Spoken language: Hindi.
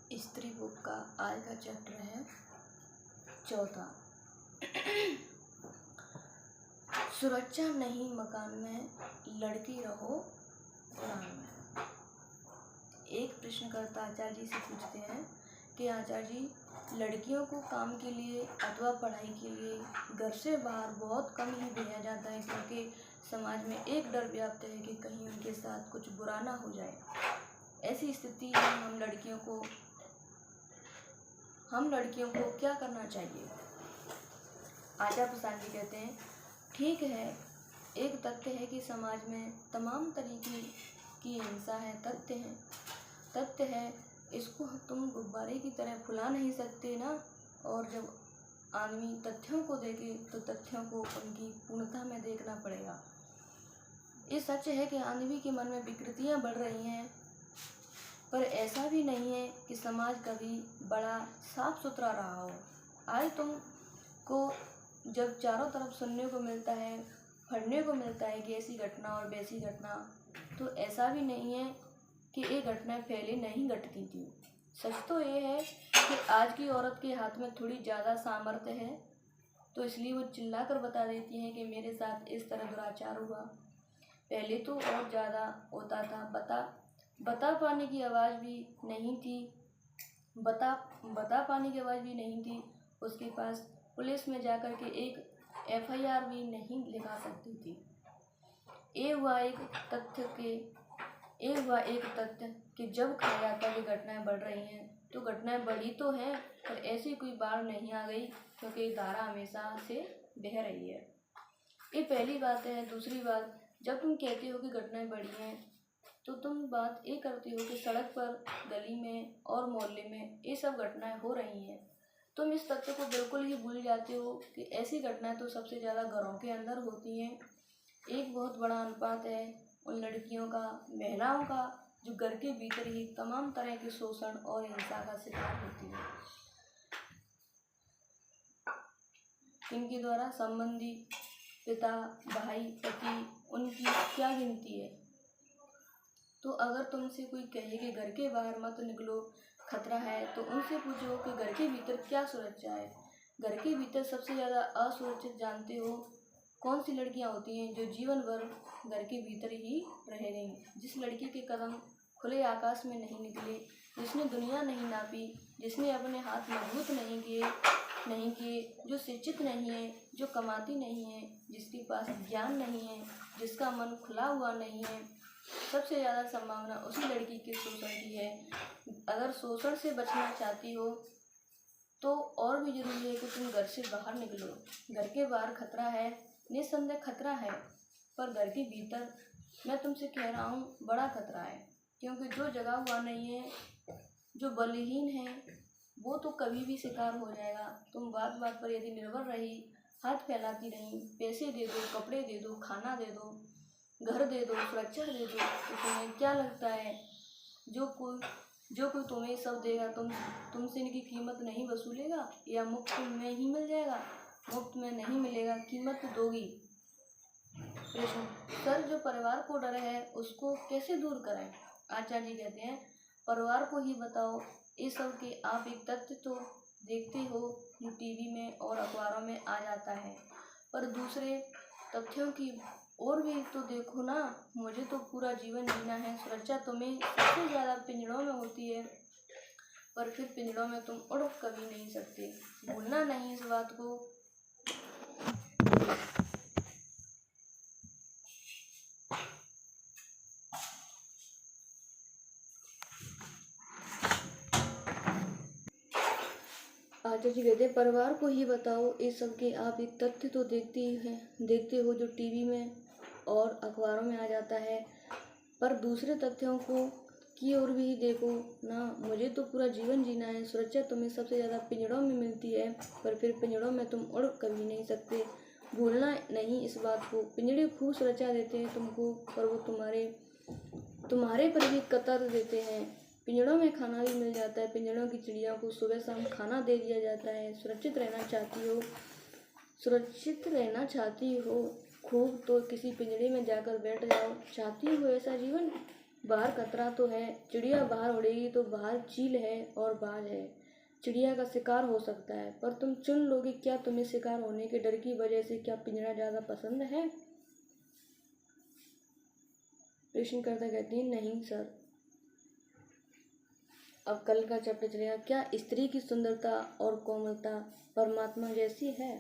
स्त्री बुक का आज का चैप्टर है चौथा। सुरक्षा नहीं मकान में, लड़की रहो उड़ान में। एक प्रश्नकर्ता आचार्य जी से पूछते हैं कि आचार्य जी, लड़कियों को काम के लिए अथवा पढ़ाई के लिए घर से बाहर बहुत कम ही भेजा जाता है, क्योंकि समाज में एक डर व्याप्त है कि कहीं उनके साथ कुछ बुरा ना हो जाए। ऐसी स्थिति में हम लड़कियों को क्या करना चाहिए? आचार्य प्रसाद जी कहते हैं, ठीक है, एक तथ्य है कि समाज में तमाम तरीके की हिंसा है, तथ्य है, इसको तुम गुब्बारे की तरह फुला नहीं सकते ना। और जब आदमी तथ्यों को देखे तो तथ्यों को उनकी पूर्णता में देखना पड़ेगा। ये सच है कि आदमी के मन में विकृतियाँ बढ़ रही हैं, पर ऐसा भी नहीं है कि समाज कभी बड़ा साफ सुथरा रहा हो। आज तुमको जब चारों तरफ सुनने को मिलता है, पढ़ने को मिलता है कि ऐसी घटना और वैसी घटना, तो ऐसा भी नहीं है कि ये घटनाएं पहले नहीं घटती थी। सच तो ये है कि आज की औरत के हाथ में थोड़ी ज़्यादा सामर्थ्य है, तो इसलिए वो चिल्लाकर बता देती हैं कि मेरे साथ इस तरह दुराचार हुआ। पहले तो और ज़्यादा होता था, बता पाने की आवाज़ भी नहीं थी, बता पाने की आवाज़ भी नहीं थी। उसके पास पुलिस में जाकर के एक FIR भी नहीं लिखा सकती थी। ये हुआ एक तथ्य कि जब कहा जाता कि घटनाएं बढ़ रही हैं, तो घटनाएं बढ़ी तो हैं, पर ऐसी कोई बाढ़ नहीं आ गई, क्योंकि धारा हमेशा से बह रही है। ये पहली बात है। दूसरी बात, जब तुम कहते हो कि घटनाएं बढ़ी हैं, तो तुम बात ये करते हो कि सड़क पर, गली में और मोहल्ले में ये सब घटनाएं हो रही हैं। तुम इस तथ्य को बिल्कुल ही भूल जाते हो कि ऐसी घटनाएं तो सबसे ज़्यादा घरों के अंदर होती हैं। एक बहुत बड़ा अनुपात है उन लड़कियों का, महिलाओं का, जो घर के भीतर ही तमाम तरह के शोषण और हिंसा का शिकार होती है। इनके द्वारा संबंधी, पिता, भाई, पति, उनकी क्या गिनती है। तो अगर तुमसे कोई कहे कि घर के बाहर मत निकलो, खतरा है, तो उनसे पूछो कि घर के भीतर क्या सुरक्षा है। घर के भीतर सबसे ज़्यादा असुरक्षित जानते हो कौन सी लड़कियां होती हैं? जो जीवन भर घर के भीतर ही रह गई। जिस लड़की के कदम खुले आकाश में नहीं निकले, जिसने दुनिया नहीं नापी, जिसने अपने हाथ मजबूत नहीं किए, जो शिक्षित नहीं है, जो कमाती नहीं है, जिसके पास ज्ञान नहीं है, जिसका मन खुला हुआ नहीं है, सबसे ज़्यादा संभावना उसी लड़की के शोषण की है। अगर शोषण से बचना चाहती हो तो और भी ज़रूरी है कि तुम घर से बाहर निकलो। घर के बाहर खतरा है, निस्संदेह खतरा है, पर घर के भीतर मैं तुमसे कह रहा हूँ बड़ा खतरा है। क्योंकि जो जगा हुआ नहीं है, जो बलहीन है, वो तो कभी भी शिकार हो जाएगा। तुम बात बात पर यदि निर्भर रही, हाथ फैलाती रही, पैसे दे दो, कपड़े दे दो, खाना दे दो, घर दे दो, सुरक्षा दे दो, तो तुम्हें क्या लगता है जो कोई तुम्हें सब देगा, तुमसे इनकी कीमत नहीं वसूलेगा, या मुफ्त में ही मिल जाएगा? मुफ्त में नहीं मिलेगा, कीमत तो दोगी। प्रश्न, सर, जो परिवार को डर है उसको कैसे दूर करें? आचार्य जी कहते हैं, परिवार को ही बताओ ये सब कि आप एक तथ्य तो देखते हो जो TV में और अखबारों में आ जाता है, पर दूसरे तथ्यों की और भी तो देखो ना। मुझे तो पूरा जीवन जीना है। सुरक्षा तुम्हें सबसे ज़्यादा पिंजड़ों में होती है, पर फिर पिंजड़ों में तुम उड़ कभी नहीं सकते। भूलना नहीं इस बात को। आचार्य जी कहते हैं, परिवार को ही बताओ ये सब कि आप एक तथ्य तो देखते हो जो TV में और अखबारों में आ जाता है, पर दूसरे तथ्यों को की ओर भी देखो ना। मुझे तो पूरा जीवन जीना है। सुरक्षा तुम्हें सबसे ज़्यादा पिंजड़ों में मिलती है, पर फिर पिंजड़ों में तुम उड़ कभी नहीं सकते। भूलना नहीं इस बात को। पिंजड़े खूब सुरक्षा देते हैं तुमको, पर वो तुम्हारे पर भी कतर देते हैं। पिंजड़ों में खाना भी मिल जाता है। पिंजड़ों की चिड़िया को सुबह शाम खाना दे दिया जाता है। सुरक्षित रहना चाहती हो खूब, तो किसी पिंजड़े में जाकर बैठ जाओ। चाहती हो ऐसा जीवन? बाहर खतरा तो है, चिड़िया बाहर उड़ेगी तो बाहर चील है और बाज है, चिड़िया का शिकार हो सकता है, पर तुम चुन लोगे क्या? तुम्हें शिकार होने के डर की वजह से क्या पिंजरा ज़्यादा पसंद है? प्रश्नकर्ता कहती है नहीं सर। अब कल का चैप्टर चलेगा, क्या स्त्री की सुंदरता और कोमलता परमात्मा जैसी है?